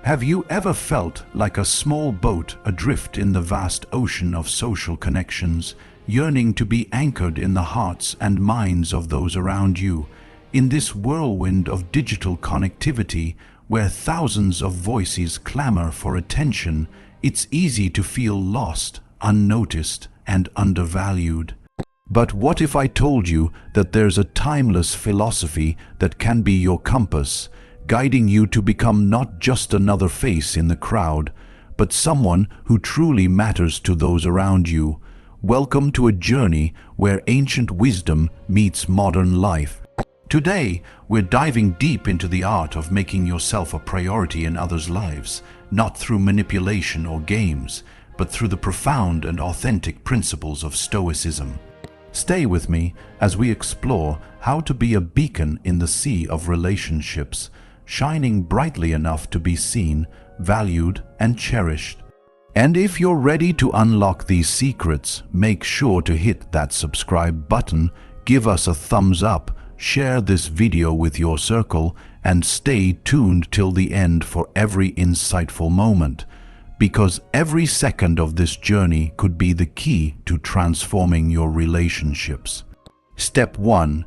Have you ever felt like a small boat adrift in the vast ocean of social connections, yearning to be anchored in the hearts and minds of those around you? In this whirlwind of digital connectivity, where thousands of voices clamor for attention, it's easy to feel lost, unnoticed, and undervalued. But what if I told you that there's a timeless philosophy that can be your compass, guiding you to become not just another face in the crowd, but someone who truly matters to those around you? Welcome to a journey where ancient wisdom meets modern life. Today, we're diving deep into the art of making yourself a priority in others' lives, not through manipulation or games, but through the profound and authentic principles of Stoicism. Stay with me as we explore how to be a beacon in the sea of relationships, shining brightly enough to be seen, valued, and cherished. And if you're ready to unlock these secrets, make sure to hit that subscribe button, give us a thumbs up, share this video with your circle, and stay tuned till the end for every insightful moment, because every second of this journey could be the key to transforming your relationships. Step 1.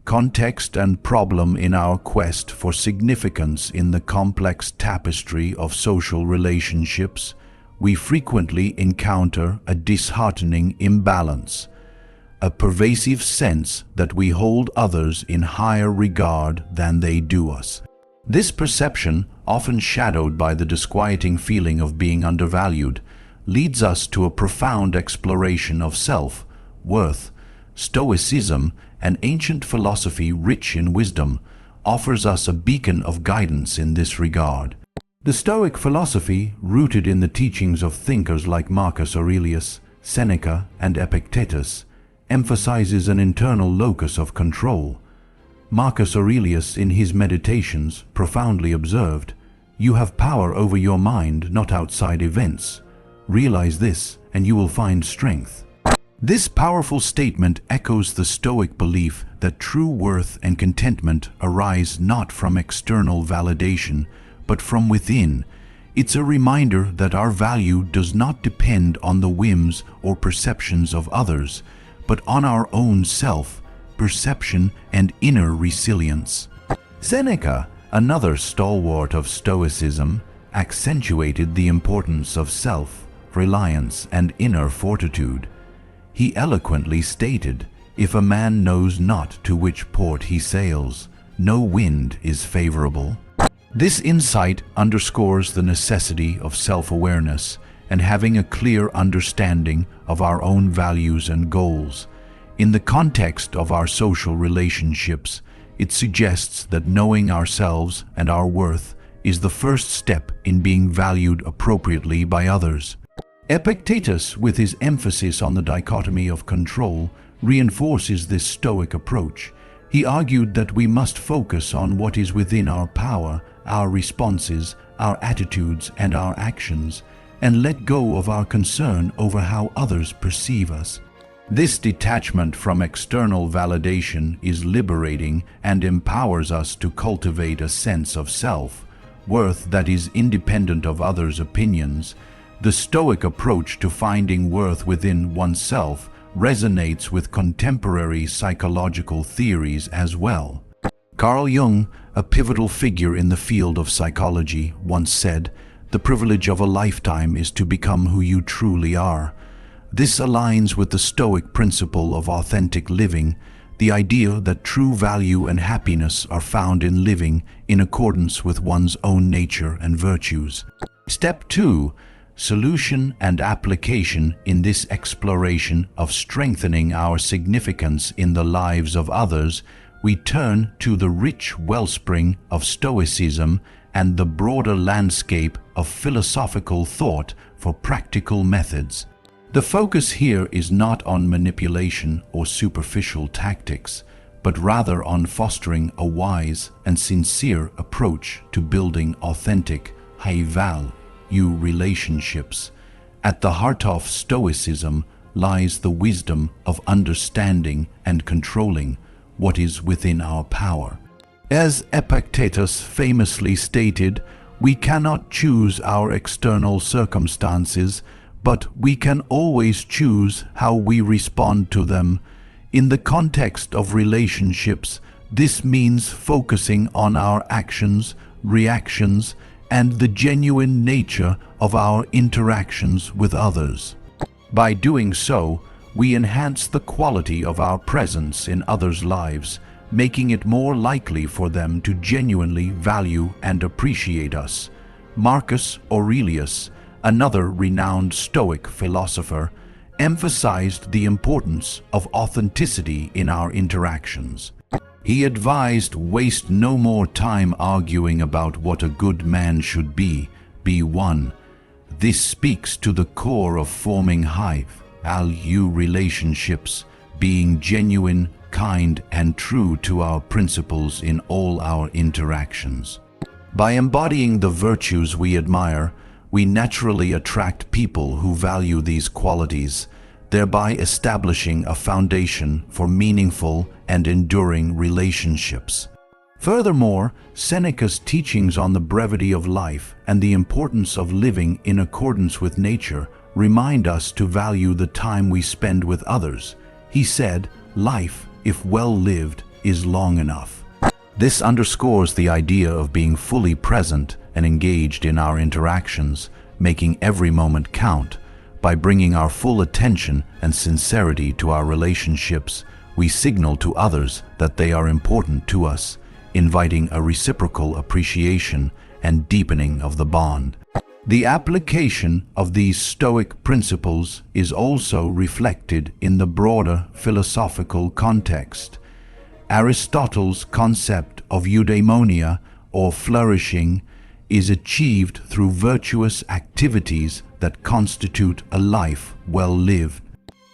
Context and problem in our quest for significance. In the complex tapestry of social relationships, we frequently encounter a disheartening imbalance, a pervasive sense that we hold others in higher regard than they do us. This perception, often shadowed by the disquieting feeling of being undervalued, leads us to a profound exploration of self, worth. Stoicism, an ancient philosophy rich in wisdom, offers us a beacon of guidance in this regard. The Stoic philosophy, rooted in the teachings of thinkers like Marcus Aurelius, Seneca, and Epictetus, emphasizes an internal locus of control. Marcus Aurelius, in his Meditations, profoundly observed, "You have power over your mind, not outside events. Realize this, and you will find strength." This powerful statement echoes the Stoic belief that true worth and contentment arise not from external validation, but from within. It's a reminder that our value does not depend on the whims or perceptions of others, but on our own self-perception and inner resilience. Seneca, another stalwart of Stoicism, accentuated the importance of self-reliance and inner fortitude. He eloquently stated, "If a man knows not to which port he sails, no wind is favorable." This insight underscores the necessity of self-awareness and having a clear understanding of our own values and goals. In the context of our social relationships, it suggests that knowing ourselves and our worth is the first step in being valued appropriately by others. Epictetus, with his emphasis on the dichotomy of control, reinforces this Stoic approach. He argued that we must focus on what is within our power, our responses, our attitudes, and our actions, and let go of our concern over how others perceive us. This detachment from external validation is liberating and empowers us to cultivate a sense of self-worth that is independent of others' opinions. The Stoic approach to finding worth within oneself resonates with contemporary psychological theories as well. Carl Jung, a pivotal figure in the field of psychology, once said, "The privilege of a lifetime is to become who you truly are." This aligns with the Stoic principle of authentic living, the idea that true value and happiness are found in living in accordance with one's own nature and virtues. Step 2. Solution and application. In this exploration of strengthening our significance in the lives of others, we turn to the rich wellspring of Stoicism and the broader landscape of philosophical thought for practical methods. The focus here is not on manipulation or superficial tactics, but rather on fostering a wise and sincere approach to building authentic, high-value relationships. At the heart of Stoicism lies the wisdom of understanding and controlling what is within our power. As Epictetus famously stated, We cannot choose our external circumstances, but we can always choose how we respond to them. In the context of relationships, this means focusing on our actions, reactions, and the genuine nature of our interactions with others. By doing so, we enhance the quality of our presence in others' lives, making it more likely for them to genuinely value and appreciate us. Marcus Aurelius, another renowned Stoic philosopher, emphasized the importance of authenticity in our interactions. He advised, "Waste no more time arguing about what a good man should be one." This speaks to the core of forming high-value relationships, being genuine, kind, and true to our principles in all our interactions. By embodying the virtues we admire, we naturally attract people who value these qualities, thereby establishing a foundation for meaningful and enduring relationships. Furthermore, Seneca's teachings on the brevity of life and the importance of living in accordance with nature remind us to value the time we spend with others. He said, "Life, if well lived, is long enough." This underscores the idea of being fully present and engaged in our interactions, making every moment count. By bringing our full attention and sincerity to our relationships, we signal to others that they are important to us, inviting a reciprocal appreciation and deepening of the bond. The application of these Stoic principles is also reflected in the broader philosophical context. Aristotle's concept of Eudaimonia, or flourishing, is achieved through virtuous activities that constitute a life well lived.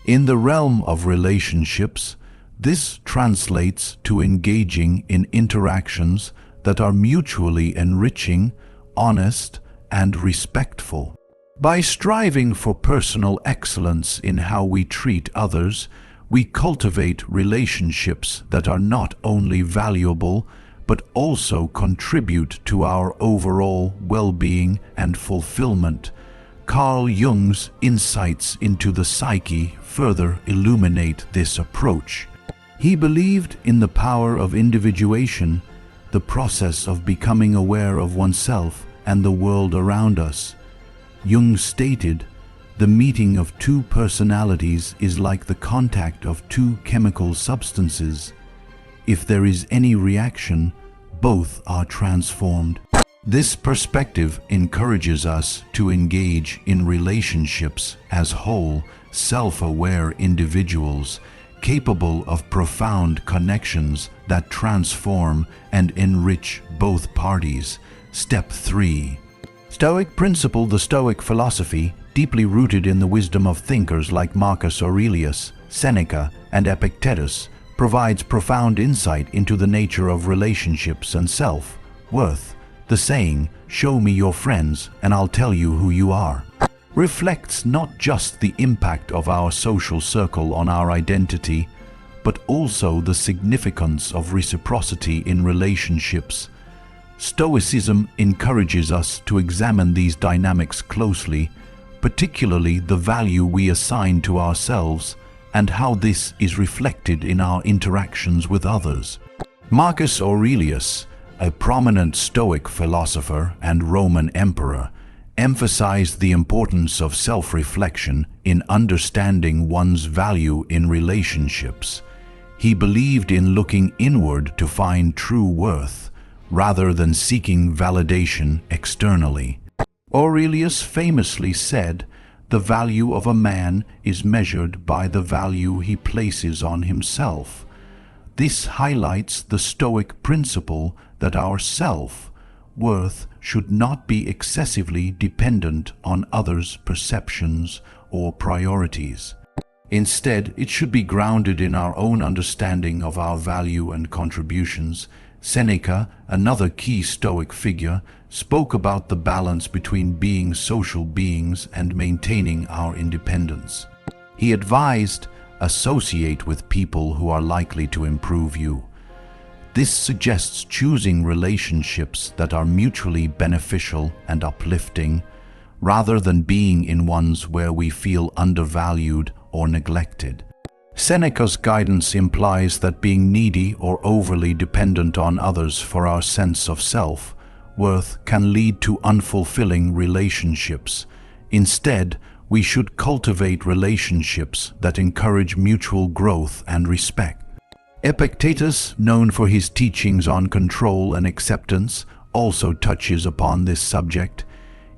In the realm of relationships, this translates to engaging in interactions that are mutually enriching, honest, and respectful. By striving for personal excellence in how we treat others, we cultivate relationships that are not only valuable, but also contribute to our overall well-being and fulfillment. Carl Jung's insights into the psyche further illuminate this approach. He believed in the power of individuation, the process of becoming aware of oneself and the world around us. Jung stated, "The meeting of two personalities is like the contact of two chemical substances. If there is any reaction, both are transformed." This perspective encourages us to engage in relationships as whole, self-aware individuals, capable of profound connections that transform and enrich both parties. Step 3. Stoic principle. The Stoic philosophy, deeply rooted in the wisdom of thinkers like Marcus Aurelius, Seneca, and Epictetus, provides profound insight into the nature of relationships and self-worth. The saying, "Show me your friends and I'll tell you who you are," reflects not just the impact of our social circle on our identity, but also the significance of reciprocity in relationships. Stoicism encourages us to examine these dynamics closely, particularly the value we assign to ourselves and how this is reflected in our interactions with others. Marcus Aurelius, a prominent Stoic philosopher and Roman emperor, emphasized the importance of self-reflection in understanding one's value in relationships. He believed in looking inward to find true worth, rather than seeking validation externally. Aurelius famously said, "The value of a man is measured by the value he places on himself." This highlights the Stoic principle that our self-worth should not be excessively dependent on others' perceptions or priorities. Instead, it should be grounded in our own understanding of our value and contributions. Seneca, another key Stoic figure, spoke about the balance between being social beings and maintaining our independence. He advised, "Associate with people who are likely to improve you." This suggests choosing relationships that are mutually beneficial and uplifting, rather than being in ones where we feel undervalued or neglected. Seneca's guidance implies that being needy or overly dependent on others for our sense of self-worth can lead to unfulfilling relationships. Instead, we should cultivate relationships that encourage mutual growth and respect. Epictetus, known for his teachings on control and acceptance, also touches upon this subject.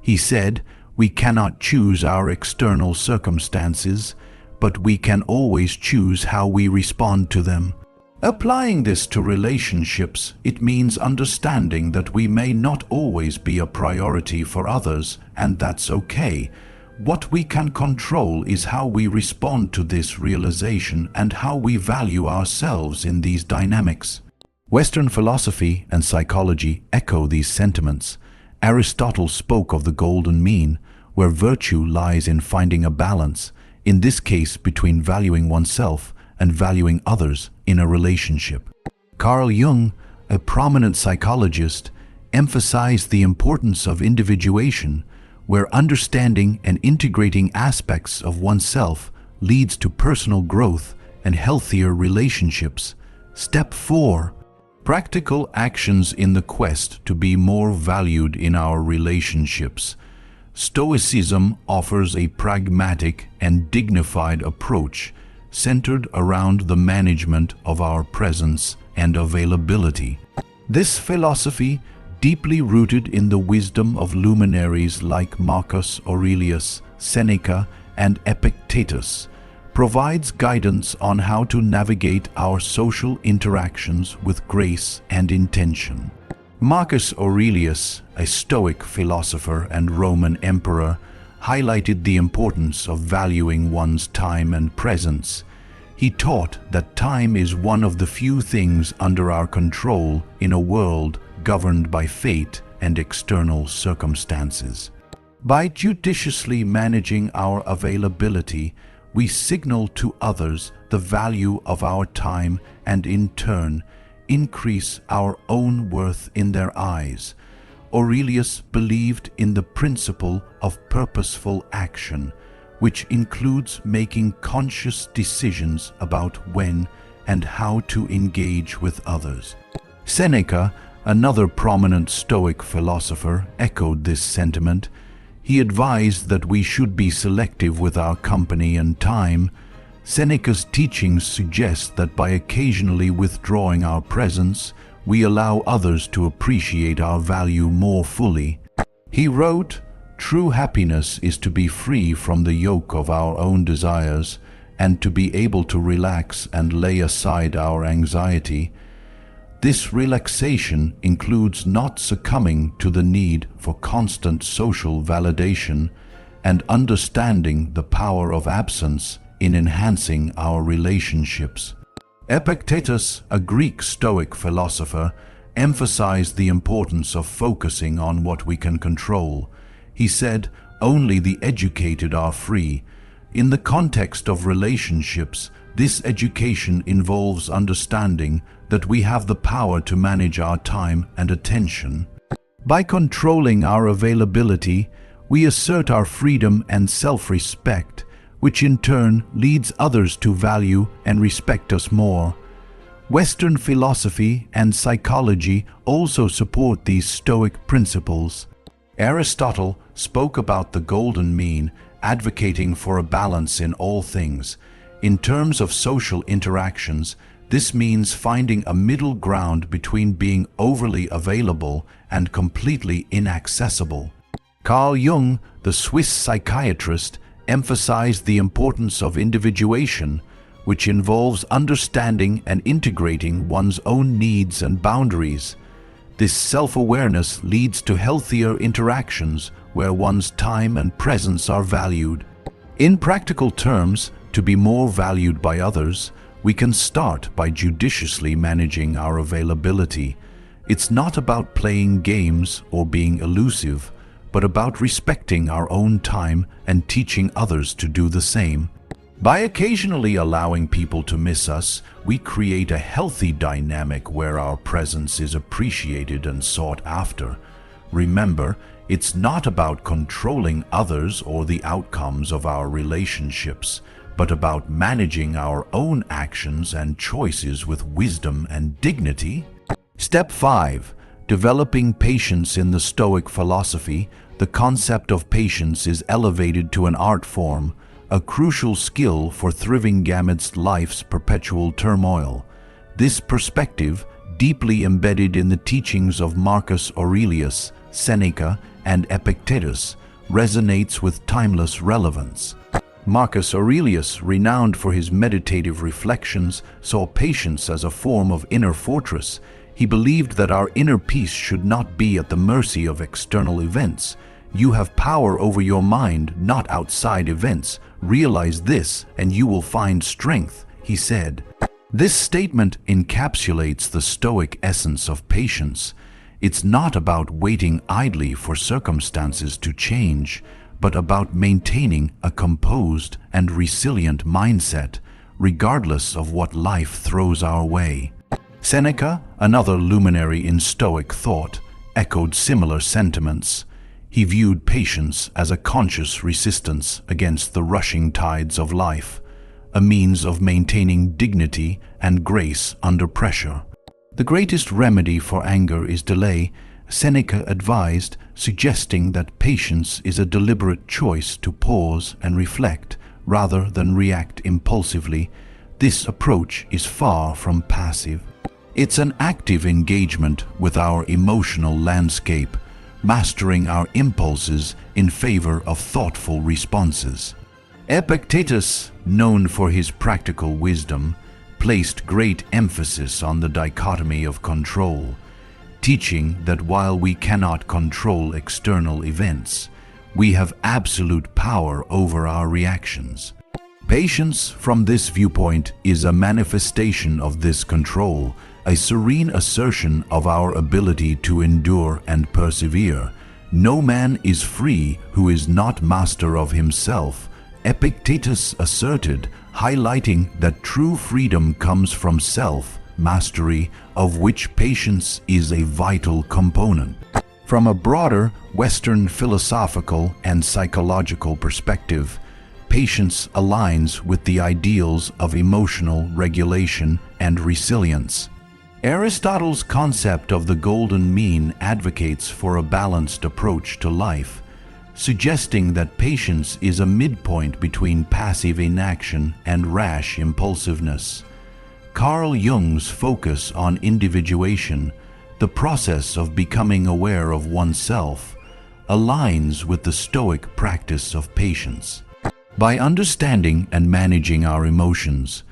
He said, "We cannot choose our external circumstances, but we can always choose how we respond to them." Applying this to relationships, it means understanding that we may not always be a priority for others, and that's okay. What we can control is how we respond to this realization and how we value ourselves in these dynamics. Western philosophy and psychology echo these sentiments. Aristotle spoke of the golden mean, where virtue lies in finding a balance, in this case between valuing oneself and valuing others in a relationship. Carl Jung, a prominent psychologist, emphasized the importance of individuation, where understanding and integrating aspects of oneself leads to personal growth and healthier relationships. Step 4. Practical actions in the quest to be more valued in our relationships. Stoicism offers a pragmatic and dignified approach centered around the management of our presence and availability. This philosophy, deeply rooted in the wisdom of luminaries like Marcus Aurelius, Seneca, and Epictetus, provides guidance on how to navigate our social interactions with grace and intention. Marcus Aurelius, a Stoic philosopher and Roman emperor, highlighted the importance of valuing one's time and presence. He taught that time is one of the few things under our control in a world governed by fate and external circumstances. By judiciously managing our availability, we signal to others the value of our time and in turn increase our own worth in their eyes. Aurelius believed in the principle of purposeful action, which includes making conscious decisions about when and how to engage with others. Seneca, another prominent Stoic philosopher, echoed this sentiment. He advised that we should be selective with our company and time. Seneca's teachings suggest that by occasionally withdrawing our presence, we allow others to appreciate our value more fully. He wrote, "True happiness is to be free from the yoke of our own desires and to be able to relax and lay aside our anxiety. This relaxation includes not succumbing to the need for constant social validation and understanding the power of absence in enhancing our relationships." Epictetus, a Greek Stoic philosopher, emphasized the importance of focusing on what we can control. He said, "Only the educated are free." In the context of relationships, this education involves understanding that we have the power to manage our time and attention. By controlling our availability, we assert our freedom and self-respect, which in turn leads others to value and respect us more. Western philosophy and psychology also support these Stoic principles. Aristotle spoke about the golden mean, advocating for a balance in all things. In terms of social interactions, this means finding a middle ground between being overly available and completely inaccessible. Carl Jung, the Swiss psychiatrist, emphasized the importance of individuation, which involves understanding and integrating one's own needs and boundaries. This self-awareness leads to healthier interactions where one's time and presence are valued. In practical terms, to be more valued by others, we can start by judiciously managing our availability. It's not about playing games or being elusive, but about respecting our own time and teaching others to do the same. By occasionally allowing people to miss us, we create a healthy dynamic where our presence is appreciated and sought after. Remember, it's not about controlling others or the outcomes of our relationships, but about managing our own actions and choices with wisdom and dignity. Step 5. Developing patience. In the Stoic philosophy, the concept of patience is elevated to an art form, a crucial skill for thriving amidst life's perpetual turmoil. This perspective, deeply embedded in the teachings of Marcus Aurelius, Seneca, and Epictetus, resonates with timeless relevance. Marcus Aurelius, renowned for his meditative reflections, saw patience as a form of inner fortress. He believed that our inner peace should not be at the mercy of external events. You have power over your mind, not outside events. Realize this, and you will find strength, he said. This statement encapsulates the Stoic essence of patience. It's not about waiting idly for circumstances to change, but about maintaining a composed and resilient mindset, regardless of what life throws our way. Seneca, another luminary in Stoic thought, echoed similar sentiments. He viewed patience as a conscious resistance against the rushing tides of life, a means of maintaining dignity and grace under pressure. The greatest remedy for anger is delay, Seneca advised, suggesting that patience is a deliberate choice to pause and reflect rather than react impulsively. This approach is far from passive. It's an active engagement with our emotional landscape, mastering our impulses in favor of thoughtful responses. Epictetus, known for his practical wisdom, placed great emphasis on the dichotomy of control, teaching that while we cannot control external events, we have absolute power over our reactions. Patience, from this viewpoint, is a manifestation of this control, a serene assertion of our ability to endure and persevere. No man is free who is not master of himself, Epictetus asserted, highlighting that true freedom comes from self-mastery, of which patience is a vital component. From a broader Western philosophical and psychological perspective, patience aligns with the ideals of emotional regulation and resilience. Aristotle's concept of the golden mean advocates for a balanced approach to life, suggesting that patience is a midpoint between passive inaction and rash impulsiveness. Carl Jung's focus on individuation, the process of becoming aware of oneself, aligns with the Stoic practice of patience. By understanding and managing our emotions,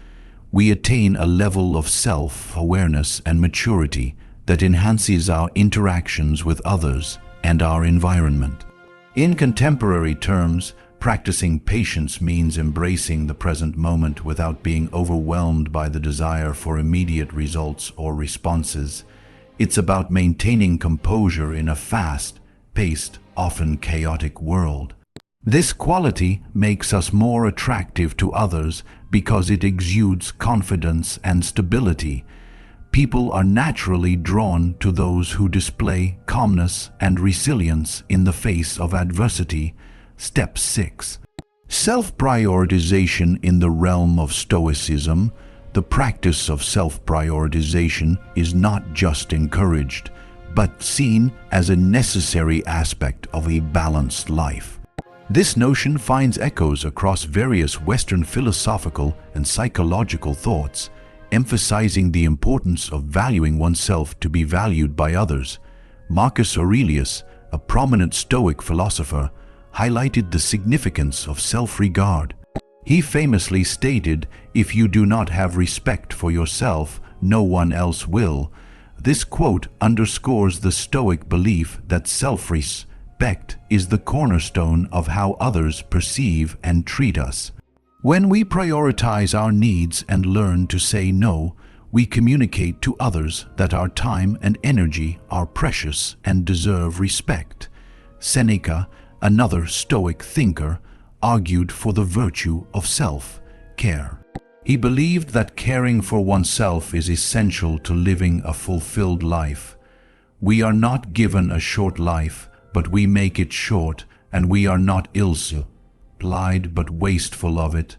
we attain a level of self-awareness and maturity that enhances our interactions with others and our environment. In contemporary terms, practicing patience means embracing the present moment without being overwhelmed by the desire for immediate results or responses. It's about maintaining composure in a fast-paced, often chaotic world. This quality makes us more attractive to others because it exudes confidence and stability. People are naturally drawn to those who display calmness and resilience in the face of adversity. Step 6. Self-prioritization. In the realm of Stoicism, the practice of self-prioritization is not just encouraged, but seen as a necessary aspect of a balanced life. This notion finds echoes across various Western philosophical and psychological thoughts, emphasizing the importance of valuing oneself to be valued by others. Marcus Aurelius, a prominent Stoic philosopher, highlighted the significance of self-regard. He famously stated, "If you do not have respect for yourself, no one else will." This quote underscores the Stoic belief that self-respect is the cornerstone of how others perceive and treat us. When we prioritize our needs and learn to say no, we communicate to others that our time and energy are precious and deserve respect. Seneca, another Stoic thinker, argued for the virtue of self, self-care. He believed that caring for oneself is essential to living a fulfilled life. We are not given a short life, but we make it short, and we are not ill-supplied but wasteful of it.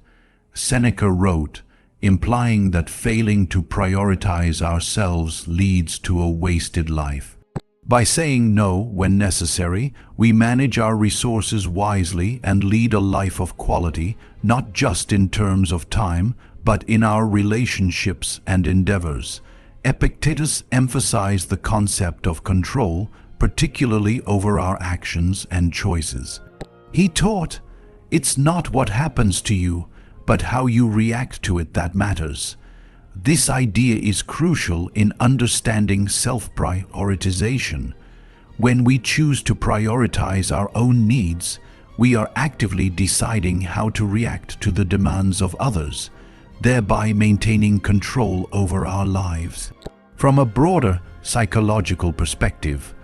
Seneca wrote, implying that failing to prioritize ourselves leads to a wasted life. By saying no when necessary, we manage our resources wisely and lead a life of quality, not just in terms of time, but in our relationships and endeavors. Epictetus emphasized the concept of control, particularly over our actions and choices. He taught, "It's not what happens to you, but how you react to it that matters." This idea is crucial in understanding self-prioritization. When we choose to prioritize our own needs, we are actively deciding how to react to the demands of others, thereby maintaining control over our lives. From a broader psychological perspective,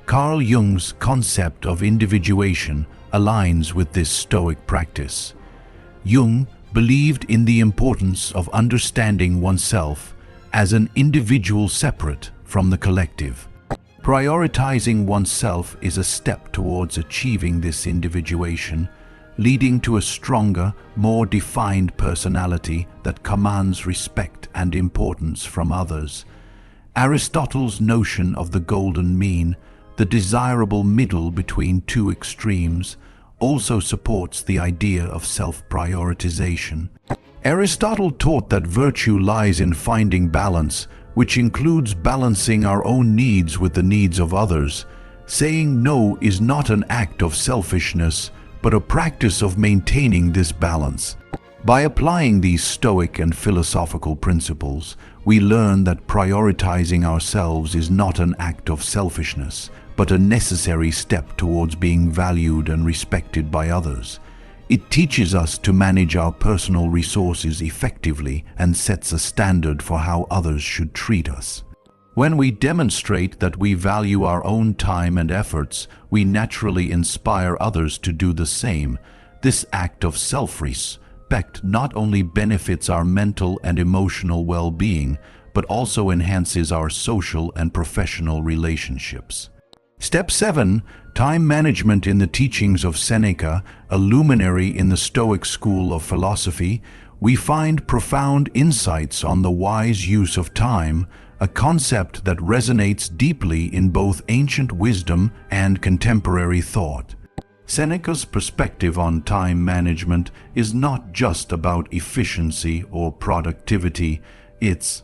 Carl Jung's concept of individuation aligns with this Stoic practice. Jung believed in the importance of understanding oneself as an individual separate from the collective. Prioritizing oneself is a step towards achieving this individuation, leading to a stronger, more defined personality that commands respect and importance from others. Aristotle's notion of the golden mean, the desirable middle between two extremes, also supports the idea of self-prioritization. Aristotle taught that virtue lies in finding balance, which includes balancing our own needs with the needs of others. Saying no is not an act of selfishness, but a practice of maintaining this balance. By applying these Stoic and philosophical principles, we learn that prioritizing ourselves is not an act of selfishness, but a necessary step towards being valued and respected by others. It teaches us to manage our personal resources effectively and sets a standard for how others should treat us. When we demonstrate that we value our own time and efforts, we naturally inspire others to do the same. This act of self-respect not only benefits our mental and emotional well-being, but also enhances our social and professional relationships. Step 7. Time management. In the teachings of Seneca, a luminary in the Stoic school of philosophy, we find profound insights on the wise use of time, a concept that resonates deeply in both ancient wisdom and contemporary thought. Seneca's perspective on time management is not just about efficiency or productivity, it's